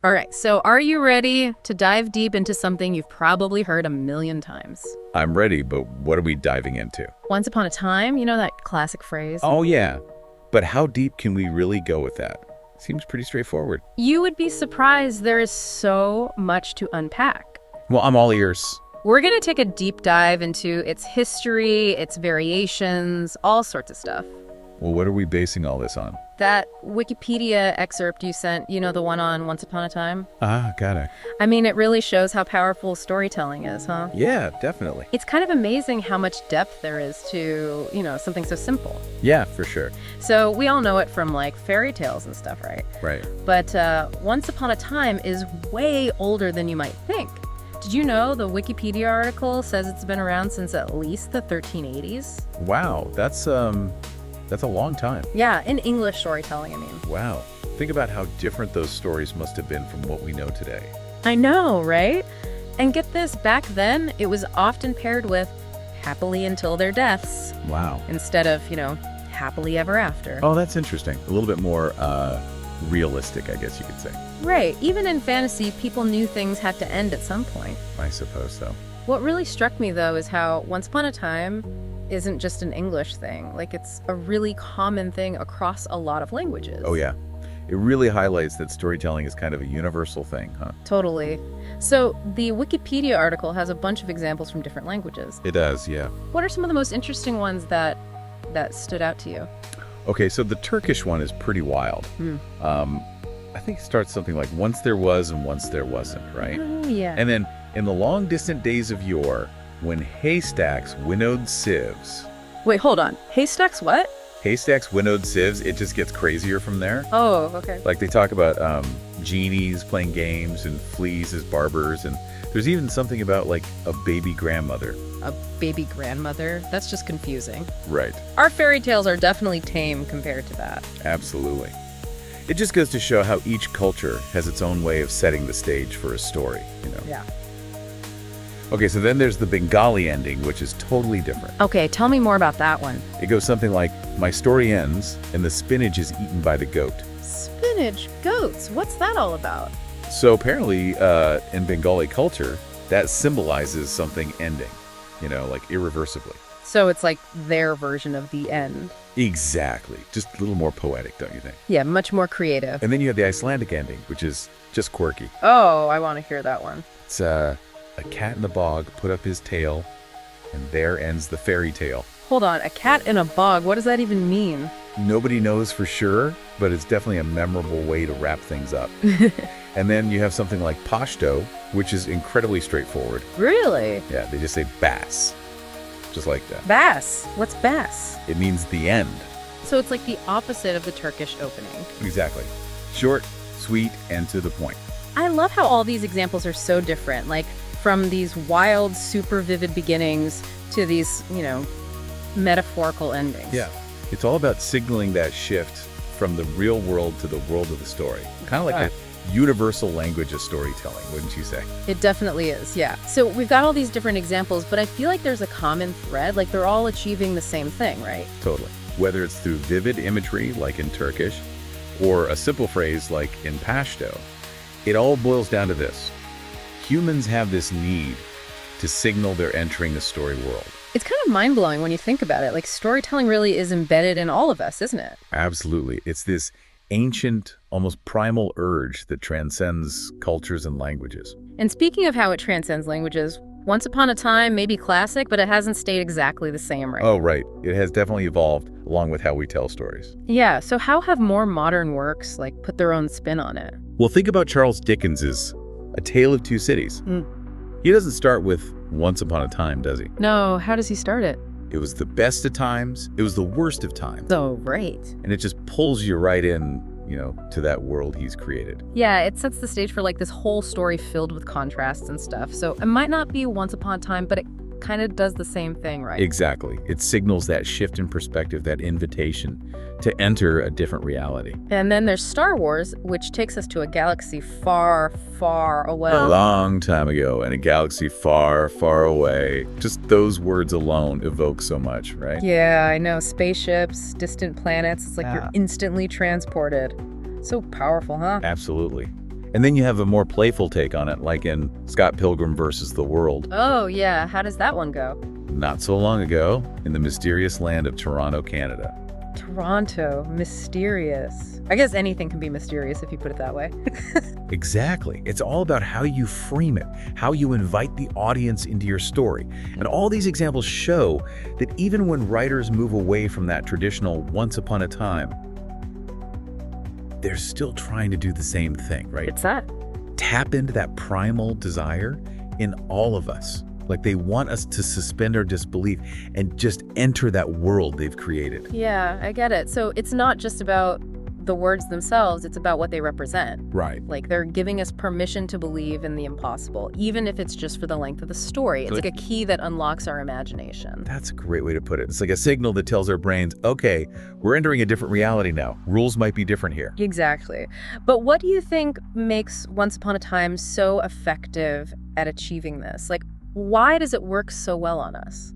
All right, so are you ready to dive deep into something you've probably heard a million times? I'm ready, but what are we diving into? Once upon a time, you know that classic phrase? Oh, yeah. But how deep can we really go with that? Seems pretty straightforward. You would be surprised there is so much to unpack. Well, I'm all ears. We're going to take a deep dive into its history, its variations, all sorts of stuff. Well, what are we basing all this on? That Wikipedia excerpt you sent, you know, the one on Once Upon a Time? Ah, got it. I mean, it really shows how powerful storytelling is, huh? Yeah, definitely. It's kind of amazing how much depth there is to, something so simple. Yeah, for sure. So we all know it from, like, fairy tales and stuff, right? Right. But Once Upon a Time is way older than you might think. Did you know the Wikipedia article says it's been around since at least the 1380s? Wow, that's a long time. Yeah, in English storytelling, I mean. Wow. Think about how different those stories must have been from what we know today. I know, right? And get this, back then, it was often paired with happily until their deaths. Wow. Instead of, happily ever after. Oh, that's interesting. A little bit more realistic, I guess you could say. Right. Even in fantasy, people knew things had to end at some point. I suppose so. What really struck me, though, is how Once Upon a Time isn't just an English thing. Like, it's a really common thing across a lot of languages. Oh, yeah. It really highlights that storytelling is kind of a universal thing, huh? Totally. So the Wikipedia article has a bunch of examples from different languages. It does, yeah. What are some of the most interesting ones that stood out to you? Okay, so the Turkish one is pretty wild. I think it starts something like, once there was and once there wasn't, right? Oh, yeah. And then, in the long distant days of yore, when haystacks winnowed sieves. Wait, hold on. Haystacks what? Haystacks winnowed sieves, it just gets crazier from there. Oh, okay. Like, they talk about genies playing games and fleas as barbers, and there's even something about, like, a baby grandmother. A baby grandmother? That's just confusing. Right. Our fairy tales are definitely tame compared to that. Absolutely. It just goes to show how each culture has its own way of setting the stage for a story, Yeah. Okay, so then there's the Bengali ending, which is totally different. Okay, tell me more about that one. It goes something like, my story ends, and the spinach is eaten by the goat. Spinach goats. What's that all about? So apparently, in Bengali culture, that symbolizes something ending, like irreversibly. So it's like their version of the end. Exactly. Just a little more poetic, don't you think? Yeah, much more creative. And then you have the Icelandic ending, which is just quirky. Oh, I want to hear that one. It's a cat in the bog put up his tail, and there ends the fairy tale. Hold on, a cat in a bog, what does that even mean? Nobody knows for sure, but it's definitely a memorable way to wrap things up. And then you have something like Pashto, which is incredibly straightforward. Really? Yeah, they just say bass, just like that. Bass. What's bass? It means the end. So it's like the opposite of the Turkish opening. Exactly. Short, sweet, and to the point. I love how all these examples are so different, like from these wild, super vivid beginnings to these, metaphorical endings. Yeah. It's all about signaling that shift from the real world to the world of the story. Kind of like a universal language of storytelling, wouldn't you say? It definitely is, yeah. So we've got all these different examples, but I feel like there's a common thread, like they're all achieving the same thing, right? Totally. Whether it's through vivid imagery, like in Turkish, or a simple phrase like in Pashto, it all boils down to this. Humans have this need to signal they're entering the story world. It's kind of mind-blowing when you think about it. Like, storytelling really is embedded in all of us, isn't it? Absolutely. It's this ancient, almost primal urge that transcends cultures and languages. And speaking of how it transcends languages, Once Upon a Time may be classic, but it hasn't stayed exactly the same, right? Oh, right. It has definitely evolved along with how we tell stories. Yeah, so how have more modern works, like, put their own spin on it? Well, think about Charles Dickens's A Tale of Two Cities. He doesn't start with Once Upon a Time, does he? No, how does he start it? It was the best of times, it was the worst of times. Oh, right. And it just pulls you right in, to that world he's created. Yeah, it sets the stage for, like, this whole story filled with contrasts and stuff. So it might not be Once Upon a Time, but it kind of does the same thing, right? Exactly. It signals that shift in perspective, that invitation to enter a different reality. And then there's Star Wars, which takes us to a galaxy far, far away. A long time ago, in a galaxy far, far away. Just those words alone evoke so much, right? Yeah, I know. Spaceships, distant planets. It's like you're instantly transported. So powerful, huh? Absolutely. And then you have a more playful take on it, like in Scott Pilgrim versus the World. Oh, yeah. How does that one go? Not so long ago, in the mysterious land of Toronto, Canada. Toronto. Mysterious. I guess anything can be mysterious if you put it that way. Exactly. It's all about how you frame it, how you invite the audience into your story. And all these examples show that even when writers move away from that traditional once upon a time, they're still trying to do the same thing, right? It's that. Tap into that primal desire in all of us. Like they want us to suspend our disbelief and just enter that world they've created. Yeah, I get it. So it's not just about the words themselves, it's about what they represent. Right. Like they're giving us permission to believe in the impossible, even if it's just for the length of the story. It's like a key that unlocks our imagination. That's a great way to put it. It's like a signal that tells our brains, okay, we're entering a different reality now. Rules might be different here. Exactly. But what do you think makes Once Upon a Time so effective at achieving this? Like, why does it work so well on us?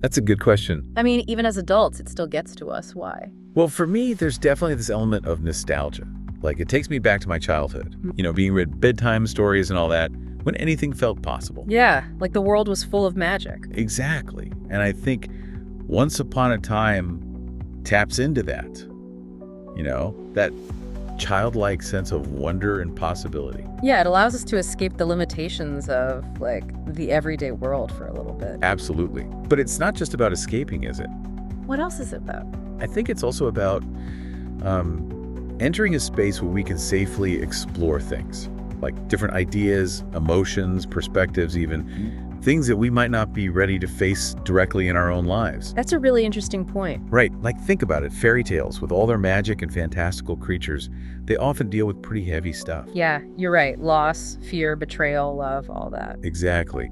That's a good question. I mean, even as adults, it still gets to us. Why? Well, for me, there's definitely this element of nostalgia. Like, it takes me back to my childhood. You know, being read bedtime stories and all that, when anything felt possible. Yeah, like the world was full of magic. Exactly. And I think Once Upon a Time taps into that. You know, that childlike sense of wonder and possibility. Yeah, it allows us to escape the limitations of, like, the everyday world for a little bit. Absolutely. But it's not just about escaping, is it? What else is it about? I think it's also about entering a space where we can safely explore things, like different ideas, emotions, perspectives even, things that we might not be ready to face directly in our own lives. That's a really interesting point. Right, like think about it, fairy tales, with all their magic and fantastical creatures, they often deal with pretty heavy stuff. Yeah, you're right. Loss, fear, betrayal, love, all that. Exactly.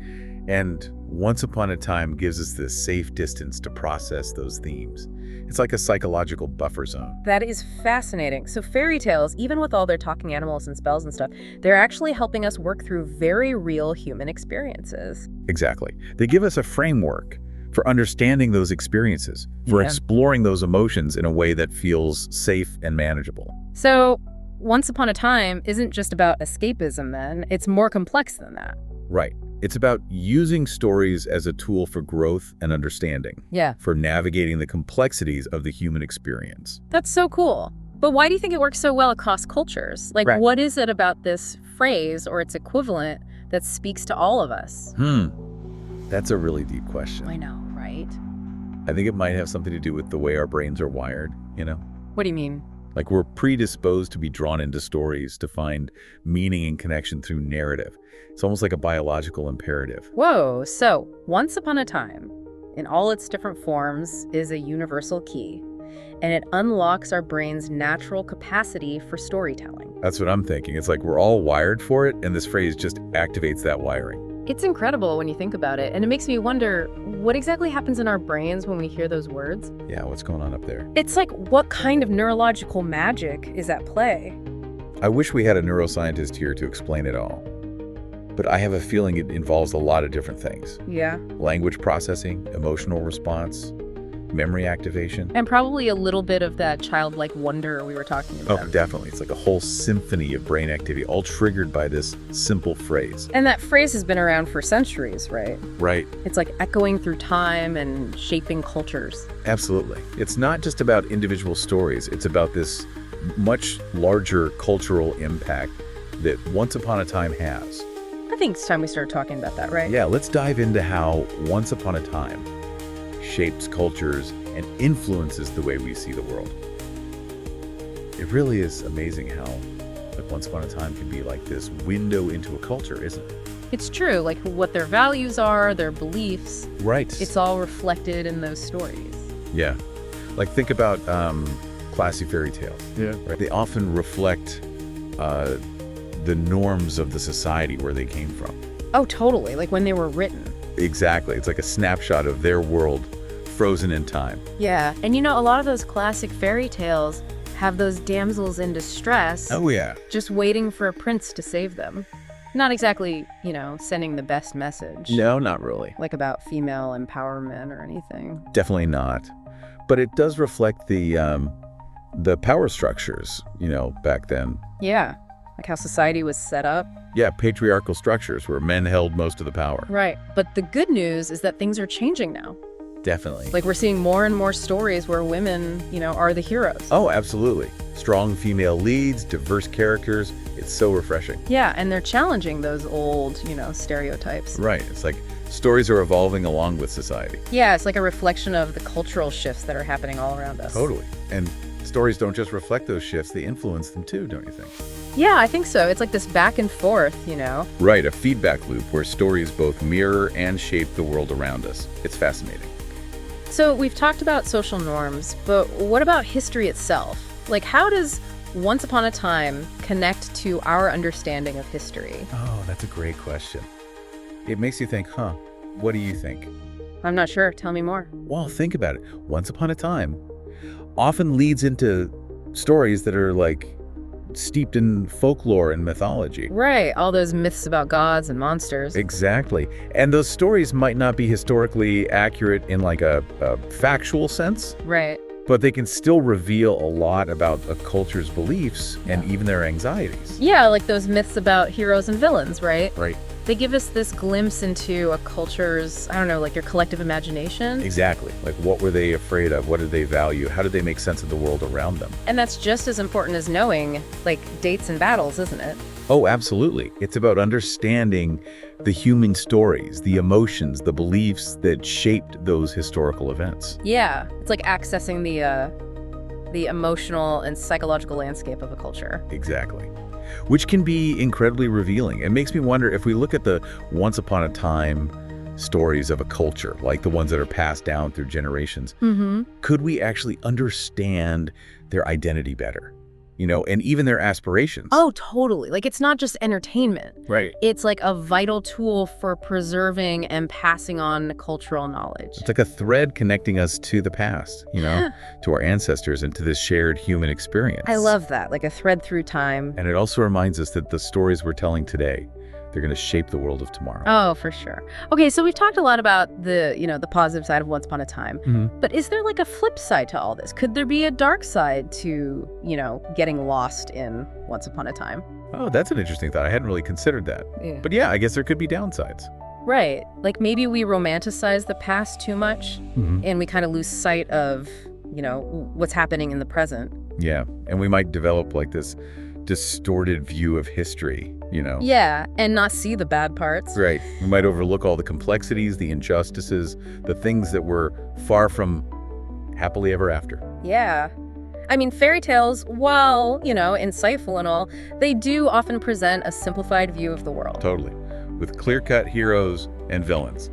And Once Upon a Time gives us this safe distance to process those themes. It's like a psychological buffer zone. That is fascinating. So fairy tales, even with all their talking animals and spells and stuff, they're actually helping us work through very real human experiences. Exactly. They give us a framework for understanding those experiences, for exploring those emotions in a way that feels safe and manageable. So Once Upon a Time isn't just about escapism then, it's more complex than that. Right. It's about using stories as a tool for growth and understanding. Yeah. For navigating the complexities of the human experience. That's so cool. But why do you think it works so well across cultures? Like, Right. What is it about this phrase or its equivalent that speaks to all of us? That's a really deep question. I know, right? I think it might have something to do with the way our brains are wired, you know? What do you mean? Like we're predisposed to be drawn into stories, to find meaning and connection through narrative. It's almost like a biological imperative. Whoa, so Once Upon a Time, in all its different forms, is a universal key, and it unlocks our brain's natural capacity for storytelling. That's what I'm thinking. It's like we're all wired for it, and this phrase just activates that wiring. It's incredible when you think about it, and it makes me wonder, what exactly happens in our brains when we hear those words? Yeah, what's going on up there? It's like, what kind of neurological magic is at play? I wish we had a neuroscientist here to explain it all. But I have a feeling it involves a lot of different things. Yeah. Language processing, emotional response, memory activation. And probably a little bit of that childlike wonder we were talking about. Oh, definitely. It's like a whole symphony of brain activity, all triggered by this simple phrase. And that phrase has been around for centuries, right? Right. It's like echoing through time and shaping cultures. Absolutely. It's not just about individual stories. It's about this much larger cultural impact that Once Upon a Time has. I think it's time we started talking about that, right? Yeah, let's dive into how Once Upon a Time shapes cultures and influences the way we see the world. It really is amazing how Once Upon a Time can be like this window into a culture, isn't it? It's true, like what their values are, their beliefs. Right. It's all reflected in those stories. Yeah. Like think about classic fairy tales. Yeah. Right? They often reflect the norms of the society where they came from. Oh, totally, like when they were written. Exactly. It's like a snapshot of their world frozen in time. Yeah, and you know, a lot of those classic fairy tales have those damsels in distress Oh, yeah. just waiting for a prince to save them. Not exactly, you know, sending the best message. No, not really. Like about female empowerment or anything. Definitely not. But it does reflect the the power structures, back then. Yeah, like how society was set up. Yeah, patriarchal structures where men held most of the power. Right. But the good news is that things are changing now. Definitely. Like we're seeing more and more stories where women, are the heroes. Oh, absolutely. Strong female leads, diverse characters. It's so refreshing. Yeah, and they're challenging those old, stereotypes. Right. It's like stories are evolving along with society. Yeah, it's like a reflection of the cultural shifts that are happening all around us. Totally. And stories don't just reflect those shifts, they influence them too, don't you think? Yeah, I think so. It's like this back and forth, Right, a feedback loop where stories both mirror and shape the world around us. It's fascinating. So we've talked about social norms, but what about history itself? Like, how does Once Upon a Time connect to our understanding of history? Oh, that's a great question. It makes you think, what do you think? I'm not sure. Tell me more. Well, think about it. Once Upon a Time often leads into stories that are like steeped in folklore and mythology. Right, all those myths about gods and monsters. Exactly. And those stories might not be historically accurate in like a factual sense. Right. But they can still reveal a lot about a culture's beliefs and even their anxieties. Yeah, like those myths about heroes and villains, right? Right. They give us this glimpse into a culture's, like your collective imagination. Exactly. Like what were they afraid of? What did they value? How did they make sense of the world around them? And that's just as important as knowing, dates and battles, isn't it? Oh, absolutely. It's about understanding the human stories, the emotions, the beliefs that shaped those historical events. Yeah, it's like accessing the emotional and psychological landscape of a culture. Exactly. Which can be incredibly revealing. It makes me wonder if we look at the Once Upon a Time stories of a culture, like the ones that are passed down through generations, could we actually understand their identity better? And even their aspirations. Oh, totally. Like, it's not just entertainment. Right. It's like a vital tool for preserving and passing on cultural knowledge. It's like a thread connecting us to the past, to our ancestors and to this shared human experience. I love that, like a thread through time. And it also reminds us that the stories we're telling today, they're going to shape the world of tomorrow. Oh, for sure. Okay, so we've talked a lot about the positive side of Once Upon a Time. But is there like a flip side to all this? Could there be a dark side to, getting lost in Once Upon a Time? Oh, that's an interesting thought. I hadn't really considered that. Yeah. But yeah, I guess there could be downsides. Right. Like maybe we romanticize the past too much and we kind of lose sight of, what's happening in the present. Yeah. And we might develop like this distorted view of history, Yeah, and not see the bad parts. Right. We might overlook all the complexities, the injustices, the things that were far from happily ever after. Yeah. I mean, fairy tales, while, insightful and all, they do often present a simplified view of the world. Totally. With clear-cut heroes and villains.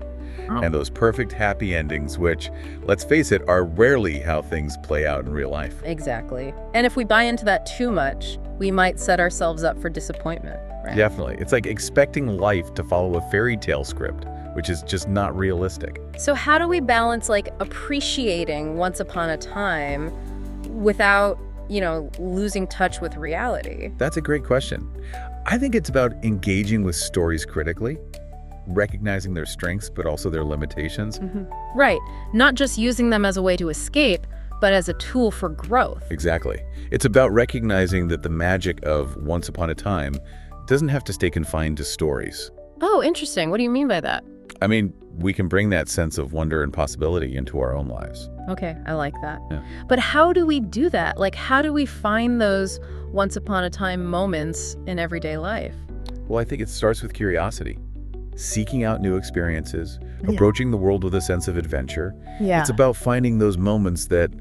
And those perfect happy endings, which, let's face it, are rarely how things play out in real life. Exactly. And if we buy into that too much, we might set ourselves up for disappointment, right? Definitely. It's like expecting life to follow a fairy tale script, which is just not realistic. So how do we balance, appreciating Once Upon a Time without, losing touch with reality? That's a great question. I think it's about engaging with stories critically, recognizing their strengths, but also their limitations. Right. Not just using them as a way to escape, but as a tool for growth. Exactly. It's about recognizing that the magic of Once Upon a Time doesn't have to stay confined to stories. Oh, interesting. What do you mean by that? I mean, we can bring that sense of wonder and possibility into our own lives. Okay, I like that. Yeah. But how do we do that? Like, how do we find those Once Upon a Time moments in everyday life? Well, I think it starts with curiosity. Seeking out new experiences, approaching the world with a sense of adventure. Yeah. It's about finding those moments that,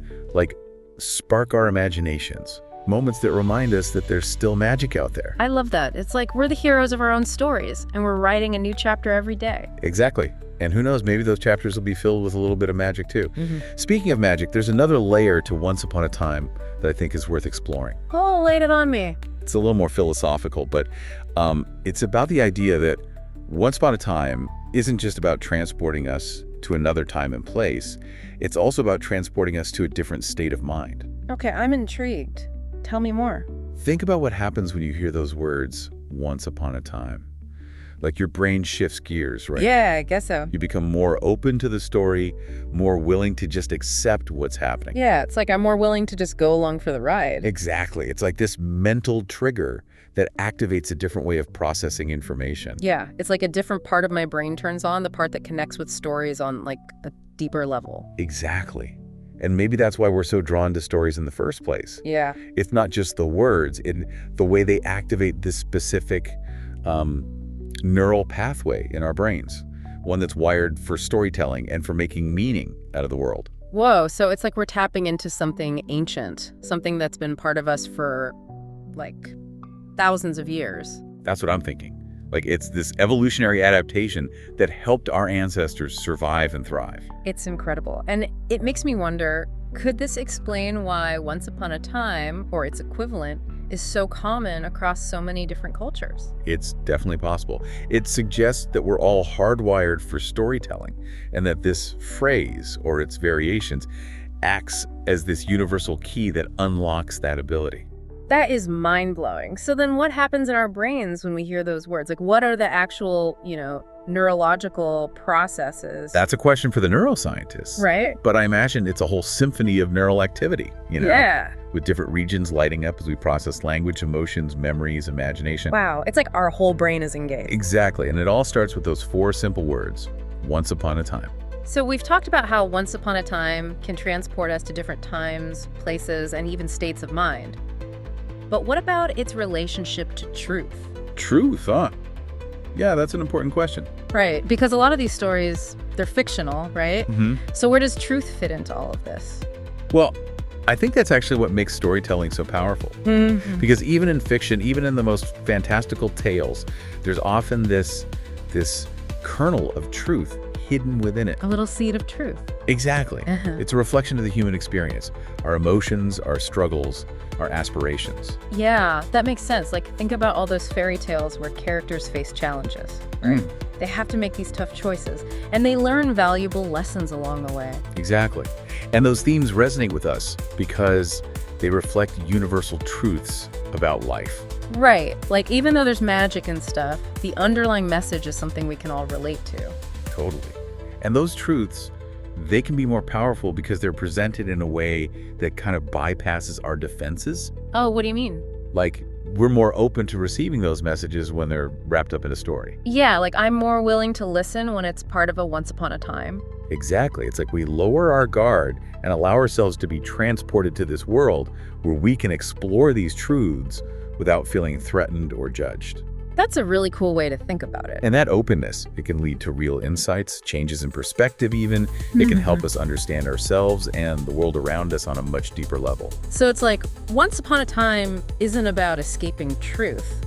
spark our imaginations. Moments that remind us that there's still magic out there. I love that. It's like we're the heroes of our own stories, and we're writing a new chapter every day. Exactly. And who knows, maybe those chapters will be filled with a little bit of magic too. Speaking of magic, there's another layer to Once Upon a Time that I think is worth exploring. Oh, laid it on me. It's a little more philosophical, but it's about the idea that Once Upon a Time isn't just about transporting us to another time and place. It's also about transporting us to a different state of mind. Okay, I'm intrigued. Tell me more. Think about what happens when you hear those words, once upon a time. Like your brain shifts gears, right? Yeah, I guess so. You become more open to the story, more willing to just accept what's happening. Yeah, it's like I'm more willing to just go along for the ride. Exactly. It's like this mental trigger that activates a different way of processing information. Yeah, it's like a different part of my brain turns on, the part that connects with stories on like a deeper level. Exactly. And maybe that's why we're so drawn to stories in the first place. Yeah. It's not just the words, the way they activate this specific neural pathway in our brains, one that's wired for storytelling and for making meaning out of the world. Whoa, so it's like we're tapping into something ancient, something that's been part of us for like thousands of years. That's what I'm thinking. Like it's this evolutionary adaptation that helped our ancestors survive and thrive. It's incredible. And it makes me wonder, could this explain why Once Upon a Time, or its equivalent, is so common across so many different cultures? It's definitely possible. It suggests that we're all hardwired for storytelling, and that this phrase, or its variations, acts as this universal key that unlocks that ability. That is mind-blowing. So then what happens in our brains when we hear those words? Like, what are the actual, neurological processes? That's a question for the neuroscientists. Right. But I imagine it's a whole symphony of neural activity, Yeah. with different regions lighting up as we process language, emotions, memories, imagination. Wow. It's like our whole brain is engaged. Exactly. And it all starts with those 4 simple words: once upon a time. So we've talked about how Once Upon a Time can transport us to different times, places, and even states of mind. But what about its relationship to truth? Truth, huh? Yeah, that's an important question. Right, because a lot of these stories, they're fictional, right? Mm-hmm. So where does truth fit into all of this? Well, I think that's actually what makes storytelling so powerful. Mm-hmm. Because even in fiction, even in the most fantastical tales, there's often this kernel of truth hidden within it. A little seed of truth. Exactly. Uh-huh. It's a reflection of the human experience, our emotions, our struggles, our aspirations. Yeah, that makes sense. Like, think about all those fairy tales where characters face challenges, right? They have to make these tough choices, and they learn valuable lessons along the way. Exactly. And those themes resonate with us because they reflect universal truths about life. Right. Like, even though there's magic and stuff, the underlying message is something we can all relate to. Totally. And those truths, they can be more powerful because they're presented in a way that kind of bypasses our defenses. Oh, what do you mean? Like, we're more open to receiving those messages when they're wrapped up in a story. Yeah, like I'm more willing to listen when it's part of a Once Upon a Time. Exactly. It's like we lower our guard and allow ourselves to be transported to this world where we can explore these truths without feeling threatened or judged. That's a really cool way to think about it. And that openness, it can lead to real insights, changes in perspective even. It can help us understand ourselves and the world around us on a much deeper level. So it's like Once Upon a Time isn't about escaping truth.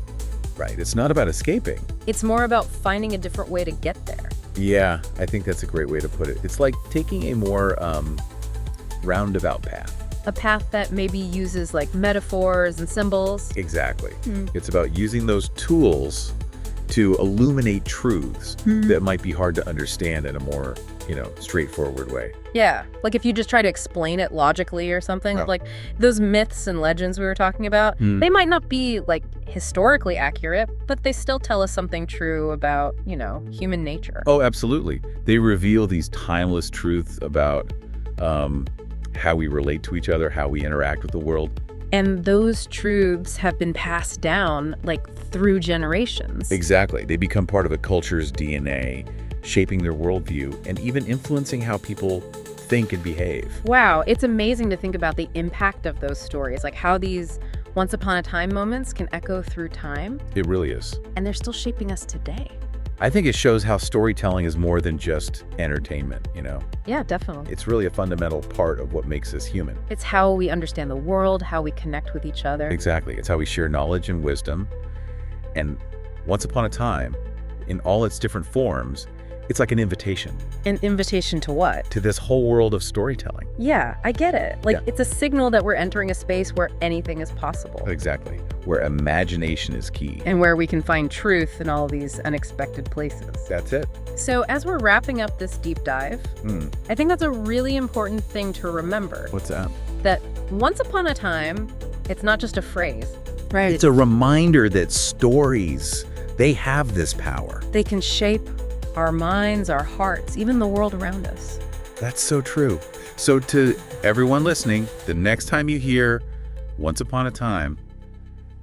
Right. It's not about escaping. It's more about finding a different way to get there. Yeah, I think that's a great way to put it. It's like taking a more roundabout path. A path that maybe uses like metaphors and symbols. Exactly. It's about using those tools to illuminate truths that might be hard to understand in a more, straightforward way. Yeah, like if you just try to explain it logically or something, like those myths and legends we were talking about, they might not be like historically accurate, but they still tell us something true about, human nature. Oh, absolutely. They reveal these timeless truths about how we relate to each other, how we interact with the world. And those truths have been passed down like through generations. Exactly. They become part of a culture's DNA, shaping their worldview and even influencing how people think and behave. Wow, it's amazing to think about the impact of those stories, like how these once upon a time moments can echo through time. It really is. And they're still shaping us today. I think it shows how storytelling is more than just entertainment, Yeah, definitely. It's really a fundamental part of what makes us human. It's how we understand the world, how we connect with each other. Exactly. It's how we share knowledge and wisdom. And once upon a time, in all its different forms, it's like an invitation. An invitation to what? To this whole world of storytelling. Yeah, I get it. Like, Yeah. it's a signal that we're entering a space where anything is possible. Exactly. Where imagination is key. And where we can find truth in all these unexpected places. That's it. So as we're wrapping up this deep dive, I think that's a really important thing to remember. What's that? That once upon a time, it's not just a phrase, right? It's a reminder that stories, They have this power. They can shape our minds, our hearts, even the world around us. That's so true. So to everyone listening, the next time you hear Once Upon a Time,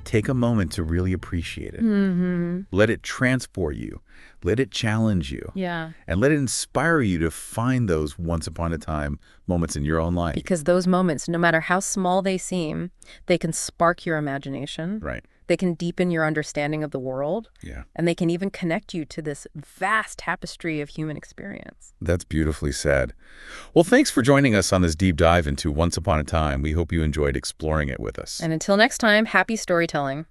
take a moment to really appreciate it. Let it transport you. Let it challenge you. Yeah. And let it inspire you to find those once upon a time moments in your own life. Because those moments, no matter how small they seem, they can spark your imagination. Right. They can deepen your understanding of the world. Yeah. And they can even connect you to this vast tapestry of human experience. That's beautifully said. Well, thanks for joining us on this deep dive into Once Upon a Time. We hope you enjoyed exploring it with us. And until next time, happy storytelling.